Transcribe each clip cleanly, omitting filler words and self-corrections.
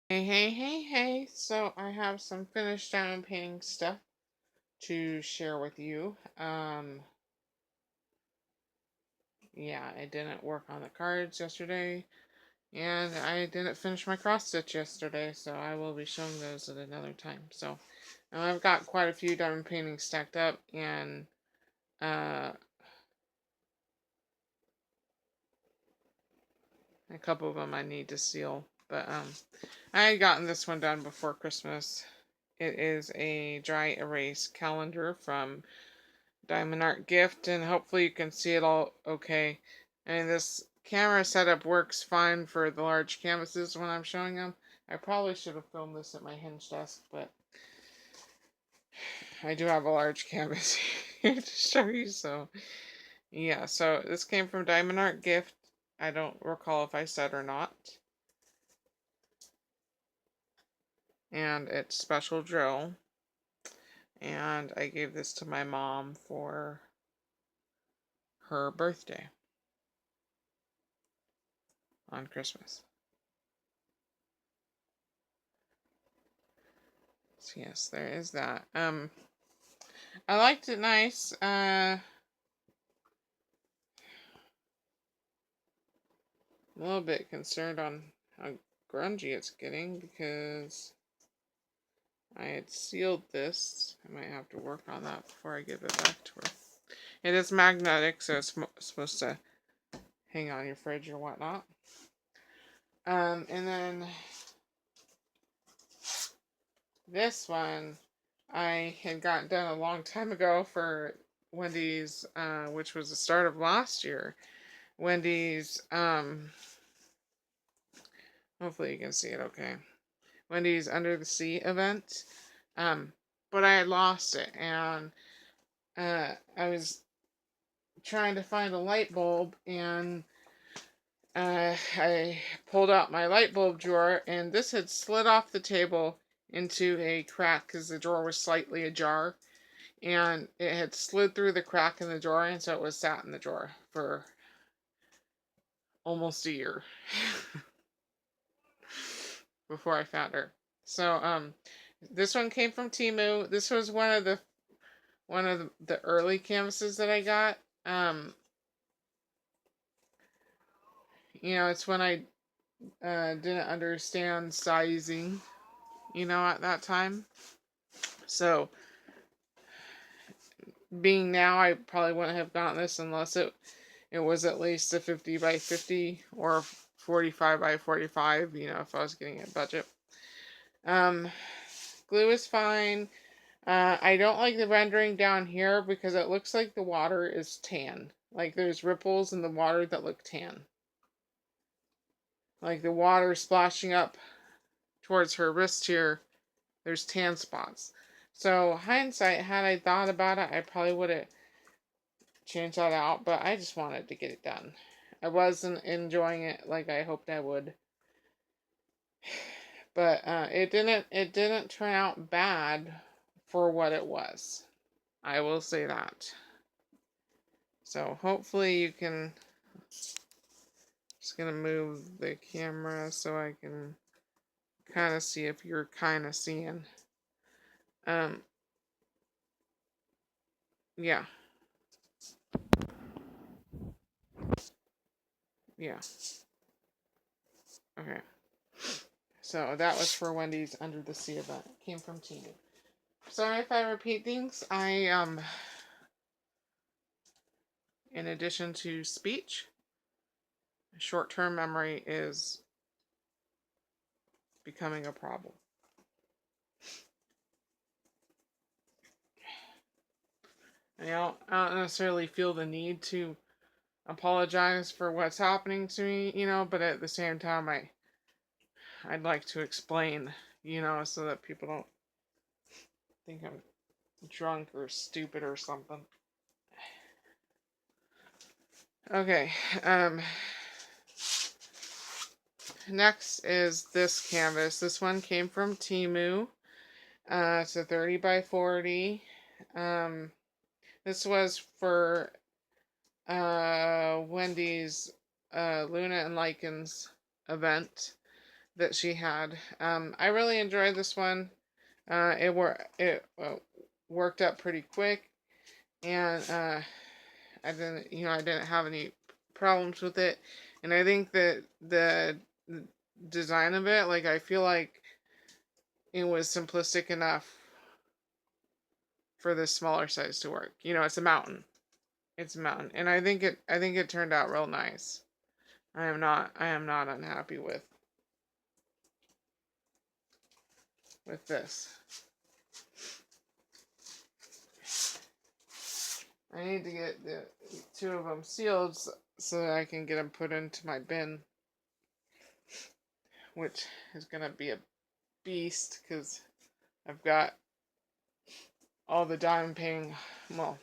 Hey. So I have some finished diamond painting stuff to share with you. Yeah, I didn't work on the cards yesterday, and I didn't finish my cross stitch yesterday, so I will be showing those at another time. So I've got quite a few diamond paintings stacked up, and uh, a couple of them I need to seal. But I had gotten this one done before Christmas. It is a dry erase calendar from Diamond Art Gift, and hopefully you can see it all okay. And this camera setup works fine for the large canvases when I'm showing them. I probably should have filmed this at my hinge desk, but I do have a large canvas here to show you, so yeah. So this came from Diamond Art Gift. I don't recall if I said or not. And it's special drill. And I gave this to my mom for her birthday on Christmas. So yes, there is that. I liked it nice. A little bit concerned on how grungy it's getting because I had sealed this. I might have to work on that before I give it back to her. It is magnetic, so it's supposed to hang on your fridge or whatnot. And then this one I had gotten done a long time ago for Wendy's, which was the start of last year. Wendy's, hopefully you can see it okay. Wendy's Under the Sea event. But I had lost it, and I was trying to find a light bulb, and I pulled out my light bulb drawer, and this had slid off the table into a crack because the drawer was slightly ajar, and it had slid through the crack in the drawer, and so it was sat in the drawer for almost a year before I found her. So this one came from Temu. This was one of the early canvases that I got. It's when I didn't understand sizing, at that time. So, being now, I probably wouldn't have gotten this unless it was at least a 50 by 50 or 45 by 45, if I was getting a budget. Glue is fine. I don't like the rendering down here because it looks like the water is tan. Like there's ripples in the water that look tan. Like the water splashing up towards her wrist here, there's tan spots. So hindsight, had I thought about it, I probably would have changed that out, but I just wanted to get it done. I wasn't enjoying it like I hoped I would. But it didn't turn out bad for what it was. I will say that. So hopefully you can. Just gonna move the camera so I can kind of see if you're kind of seeing. Um. Yeah. Yeah. Okay. So that was for Wendy's Under the Sea event. It came from Tina. Sorry if I repeat things. In addition to speech, short-term memory is becoming a problem. I don't necessarily feel the need to apologize for what's happening to me, but at the same time, I'd like to explain, so that people don't think I'm drunk or stupid or something. Okay, next is this canvas. This one came from Temu. It's a 30 by 40. This was for Wendy's Luna and Lycan's event. that she had. I really enjoyed this one. It worked up pretty quick, and I didn't have any problems with it, and I think that the design of it, like I feel like it was simplistic enough for this smaller size to work. It's a mountain. It's a mountain, and I think it turned out real nice. I am not unhappy with this. I need to get the two of them sealed so that I can get them put into my bin, which is gonna be a beast because I've got all the diamond painting. Well,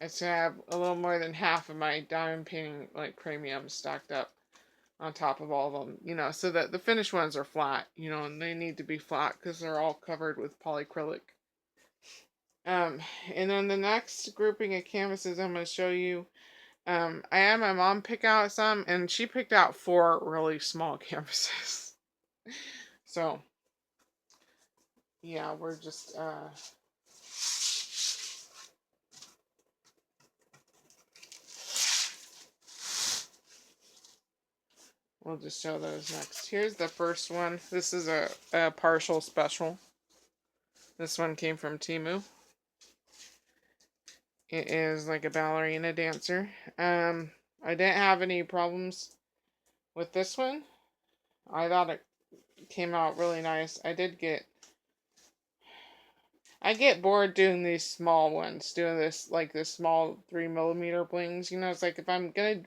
it's gonna have a little more than half of my diamond painting like premium stacked up on top of all of them, so that the finished ones are flat, and they need to be flat because they're all covered with polyacrylic. And then the next grouping of canvases I'm going to show you, I had my mom pick out some, and she picked out 4 really small canvases. So, yeah, we're just, we'll just show those next. Here's the first one. This is a partial special. This one came from Temu. It is like a ballerina dancer. I didn't have any problems with this one. I thought it came out really nice. I get bored doing these small ones, doing this like this small 3mm blings. It's like if I'm gonna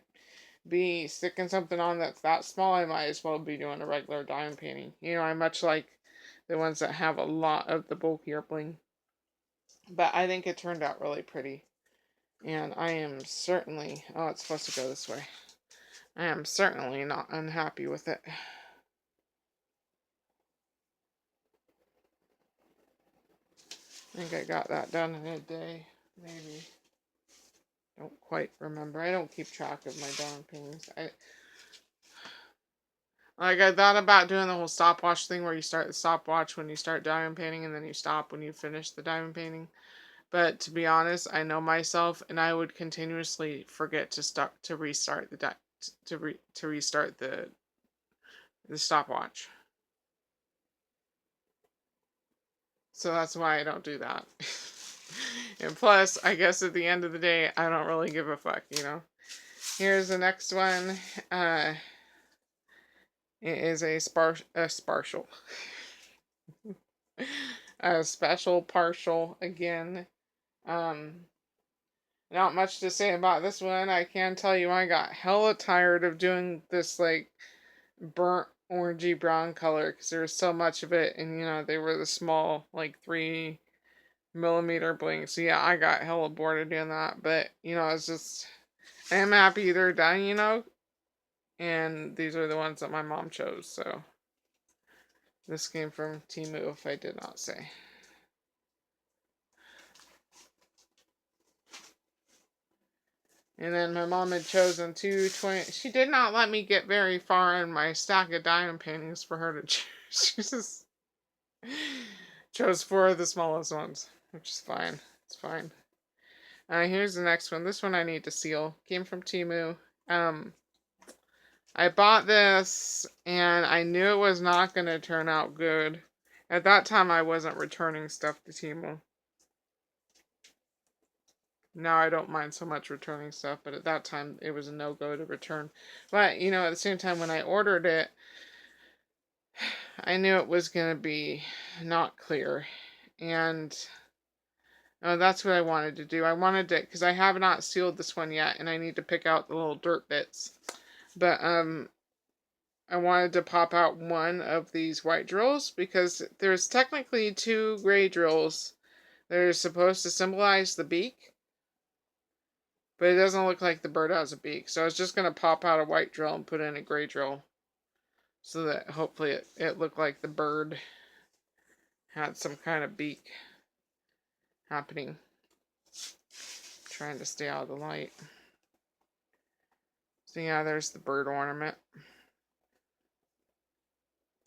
be sticking something on that's that small, I might as well be doing a regular diamond painting. I much like the ones that have a lot of the bulkier bling. But I think it turned out really pretty. And I am certainly, oh, it's supposed to go this way. I am certainly not unhappy with it. I think I got that done in a day, maybe. Don't quite remember. I don't keep track of my diamond paintings. I thought about doing the whole stopwatch thing where you start the stopwatch when you start diamond painting and then you stop when you finish the diamond painting. But to be honest, I know myself, and I would continuously forget to restart to restart the stopwatch. So that's why I don't do that. And plus, I guess at the end of the day, I don't really give a fuck. Here's the next one. It is a partial. A special partial again. Not much to say about this one. I can tell you I got hella tired of doing this like burnt orangey brown color because there was so much of it, and they were the small like 3mm blinks. So yeah, I got hella bored of doing that, but it's just I am happy they're done, and these are the ones that my mom chose. So this came from Temu, if I did not say. And then my mom had chosen 220. She did not let me get very far in my stack of diamond paintings for her to choose. She just chose 4 of the smallest ones, which is fine. It's fine. Here's the next one. This one I need to seal. Came from Temu. I bought this, and I knew it was not going to turn out good. At that time, I wasn't returning stuff to Temu. Now I don't mind so much returning stuff, but at that time it was a no-go to return. But, at the same time when I ordered it, I knew it was going to be not clear. And that's what I wanted to do. I wanted to, because I have not sealed this one yet, and I need to pick out the little dirt bits. But, I wanted to pop out one of these white drills, because there's technically 2 gray drills that are supposed to symbolize the beak. But it doesn't look like the bird has a beak. So I was just going to pop out a white drill and put in a gray drill. So that hopefully it looked like the bird had some kind of beak happening. Trying to stay out of the light. So yeah, there's the bird ornament.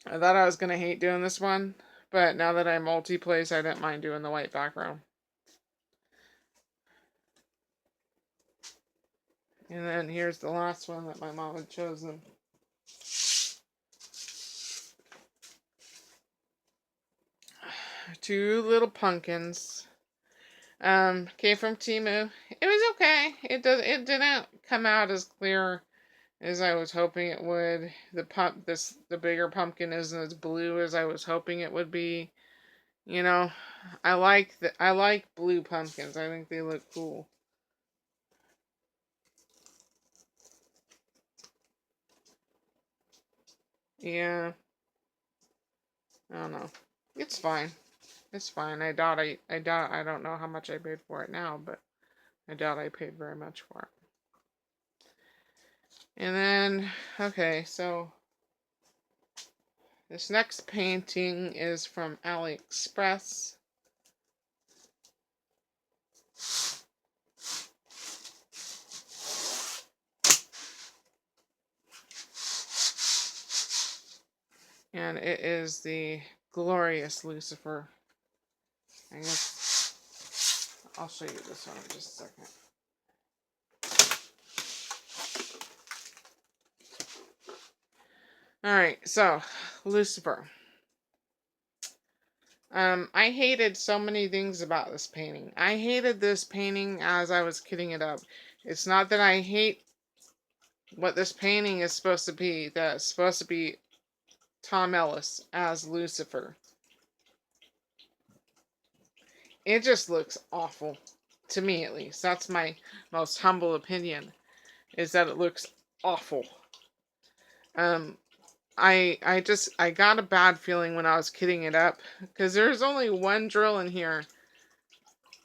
I thought I was going to hate doing this one, but now that I multi-place, I didn't mind doing the white background. And then here's the last one that my mom had chosen. Two little pumpkins. Came from Temu. It was okay. It didn't come out as clear as I was hoping it would. The bigger pumpkin isn't as blue as I was hoping it would be. You know, I like blue pumpkins. I think they look cool. Yeah. I don't know. It's fine. It's fine. I doubt I don't know how much I paid for it now, but I doubt I paid very much for it. And then, okay, so this next painting is from AliExpress. And it is the Glorious Lucifer. I guess I'll show you this one in just a second. Alright, so Lucifer. I hated so many things about this painting. I hated this painting as I was kitting it up. It's not that I hate what this painting is supposed to be. That it's supposed to be Tom Ellis as Lucifer. It just looks awful. To me, at least. That's my most humble opinion. Is that it looks awful. I got a bad feeling when I was kitting it up. Because there's only one drill in here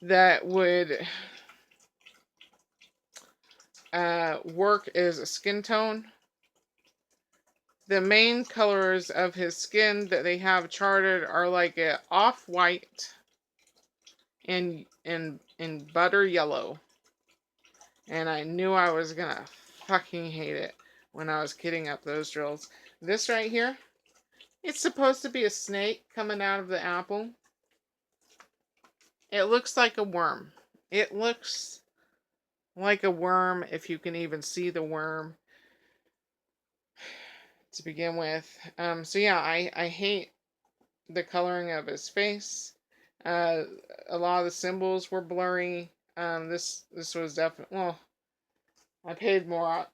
that would work as a skin tone. The main colors of his skin that they have charted are like a off-white and butter yellow. And I knew I was gonna fucking hate it when I was kitting up those drills. This right here, it's supposed to be a snake coming out of the apple. It looks like a worm. It looks like a worm, if you can even see the worm to begin with. So yeah, I hate the coloring of his face. A lot of the symbols were blurry. This was definitely, well, I paid more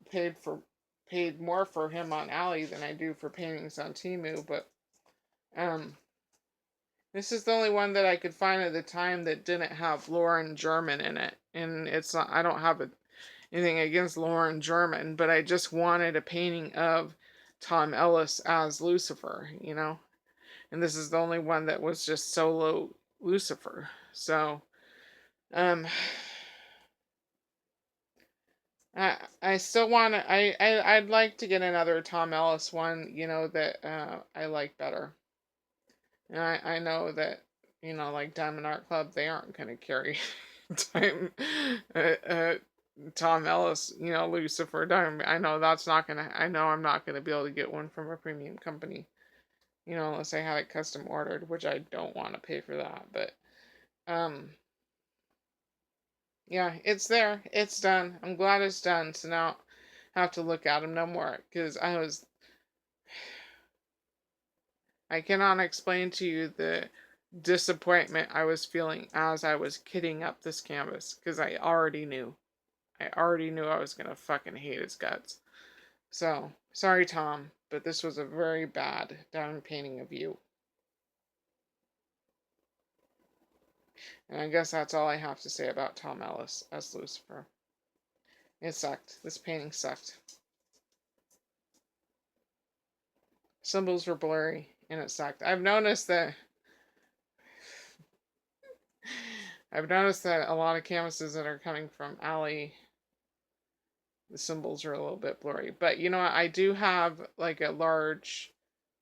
for him on Ali than I do for paintings on Temu, but this is the only one that I could find at the time that didn't have Lauren German in it. And it's not, I don't have anything against Lauren German, but I just wanted a painting of Tom Ellis as Lucifer, you know? And this is the only one that was just solo Lucifer. So, I still want to, I'd like to get another Tom Ellis one, you know, that I like better. And I know that, you know, like Diamond Art Club, they aren't going to carry time, Tom Ellis, you know, Lucifer Diamond. I know that's not going to, I know I'm not going to be able to get one from a premium company, you know, unless I have it custom ordered, which I don't want to pay for that. But, yeah, it's there. It's done. I'm glad it's done. So now I have to look at them no more. Because I cannot explain to you the disappointment I was feeling as I was kitting up this canvas. Because I already knew. I already knew I was going to fucking hate his guts. So, sorry, Tom. But this was a very bad down painting of you. And I guess that's all I have to say about Tom Ellis as Lucifer. It sucked. This painting sucked. Symbols were blurry, and it sucked. I've noticed that a lot of canvases that are coming from Ali, the symbols are a little bit blurry. But you know what? I do have like a large,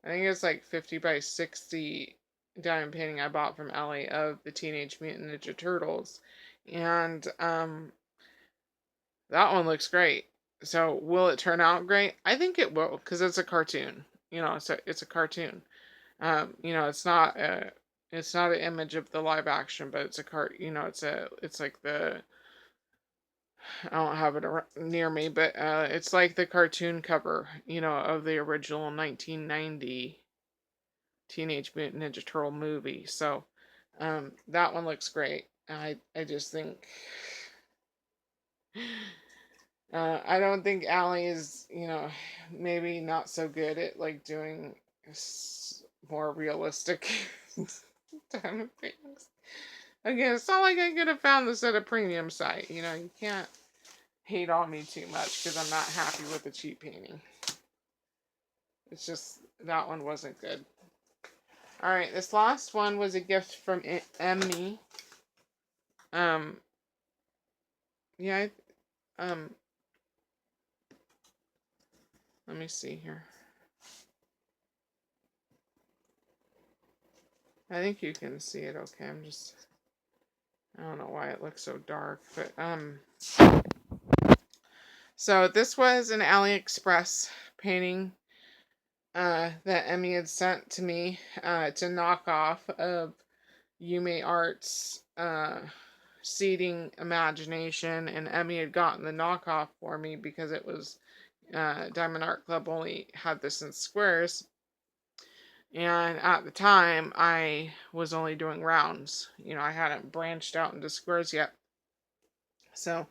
I think it's like 50 by 60 diamond painting I bought from Ali of the Teenage Mutant Ninja Turtles. And that one looks great. So will it turn out great? I think it will, because it's a cartoon. It's a cartoon. It's not an image of the live action, but it's a cart. It's like I don't have it near me, but it's like the cartoon cover, of the original 1990 Teenage Mutant Ninja Turtle movie. So that one looks great. I just think I don't think Allie is, maybe not so good at like doing more realistic kind of things. Again, it's not like I could have found this at a premium site. You can't hate on me too much because I'm not happy with the cheap painting. It's just that one wasn't good. All right, this last one was a gift from Emmy. Um, yeah, let me see here. I think you can see it okay. I don't know why it looks so dark, but so this was an AliExpress painting that Emmy had sent to me to knock off of Yume Art's Seeding Imagination, and Emmy had gotten the knockoff for me because it was Diamond Art Club only had this in squares. And at the time, I was only doing rounds. I hadn't branched out into squares yet. So,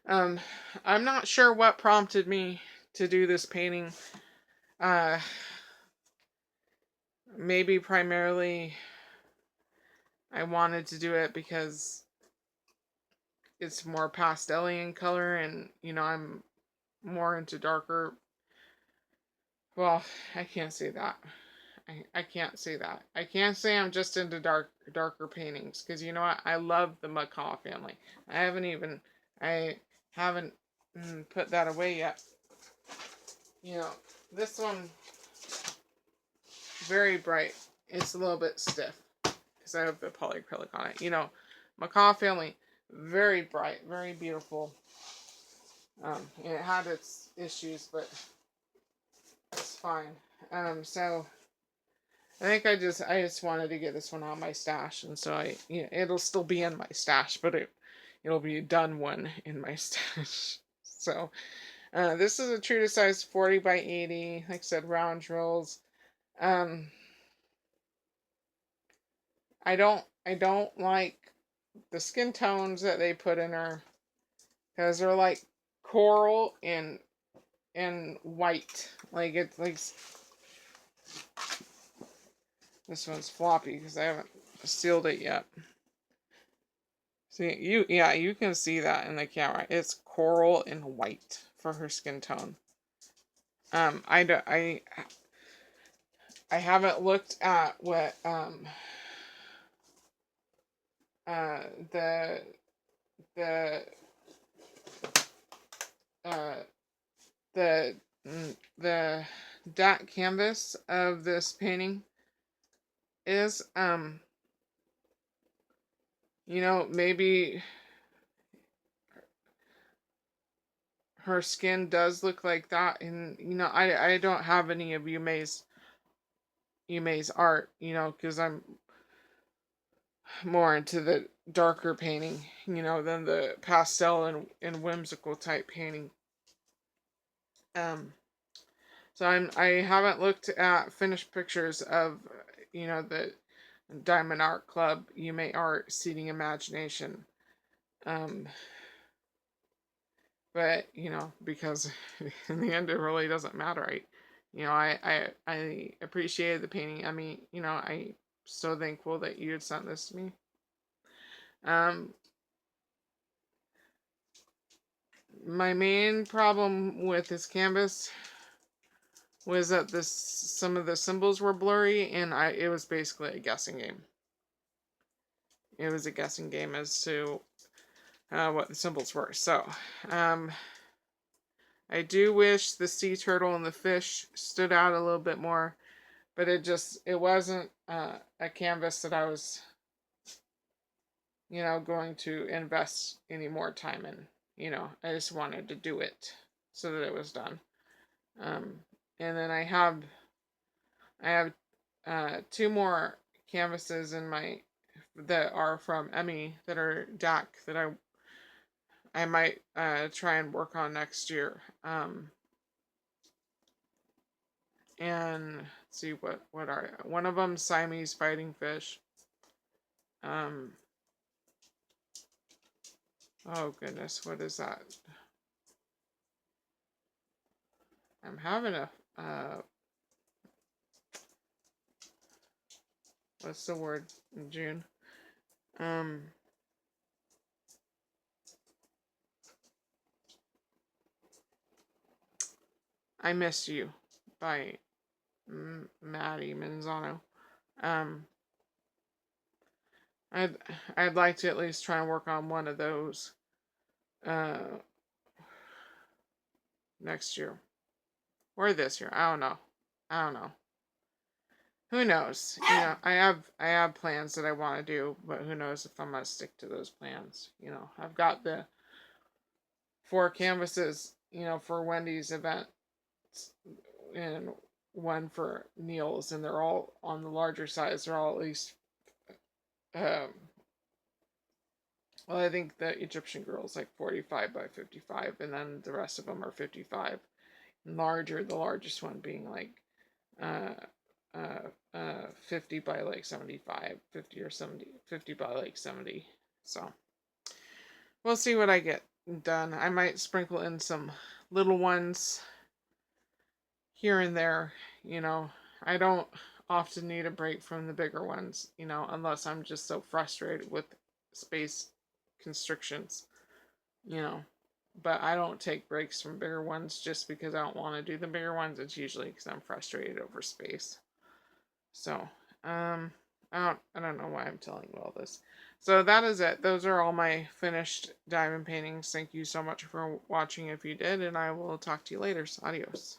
I'm not sure what prompted me to do this painting. Maybe primarily I wanted to do it because it's more pastel-y in color, and, I'm more into darker. Well, I can't say that. I can't say that. I can't say I'm just into darker paintings, because you know what? I love the Macaw family. I haven't put that away yet. This one, very bright. It's a little bit stiff because I have the polyacrylic on it. Macaw family, very bright, very beautiful. It had its issues, but it's fine. So I think I just wanted to get this one on my stash, and so it'll still be in my stash, but it'll be done one in my stash. So this is a true to size 40 by 80, like I said, round drills. I don't like the skin tones that they put in her, because they're like coral and white. Like it's like this one's floppy because I haven't sealed it yet. See, you can see that in the camera. It's coral and white for her skin tone. I haven't looked at what the the uh the the DAC canvas of this painting is. Maybe her skin does look like that, and I don't have any of Yume's art, because I'm more into the darker painting, than the pastel and whimsical type painting. So I haven't looked at finished pictures of the Diamond Art Club Yume Art Seeding Imagination. But because in the end it really doesn't matter. I appreciated the painting. I mean, I'm so thankful that you had sent this to me. My main problem with this canvas was that some of the symbols were blurry, and it was basically a guessing game. It was a guessing game as to what the symbols were. So, I do wish the sea turtle and the fish stood out a little bit more, but it wasn't a canvas that I was, going to invest any more time in. I just wanted to do it. so that it was done. And then I have two more canvases in my that are from Emmy that are DAC that I might try and work on next year. And let's see what are one of them Siamese fighting fish. Oh goodness, what is that? I'm having a what's the word in June? I Miss You by Maddie Manzano. Um, I'd I'd like to at least try and work on one of those uh, next year or this year. I don't know. I don't know. Who knows? You know, I have plans that I want to do, but who knows if I'm gonna stick to those plans. You know, I've got the 4 canvases, you know, for Wendy's event and one for Neil's, and they're all on the larger size. They're all at least um, well, I think the Egyptian girl is like 45 by 55, and then the rest of them are 55 and larger. The largest one being like uh, 50 by like 75, 50 or 70, 50 by like 70. So we'll see what I get done. I might sprinkle in some little ones here and there. You know, I don't often need a break from the bigger ones, you know, unless I'm just so frustrated with space constrictions, you know. But I don't take breaks from bigger ones just because I don't want to do the bigger ones. It's usually because I'm frustrated over space. So, I don't know why I'm telling you all this. So that is it. Those are all my finished diamond paintings. Thank you so much for watching if you did, and I will talk to you later. Adios.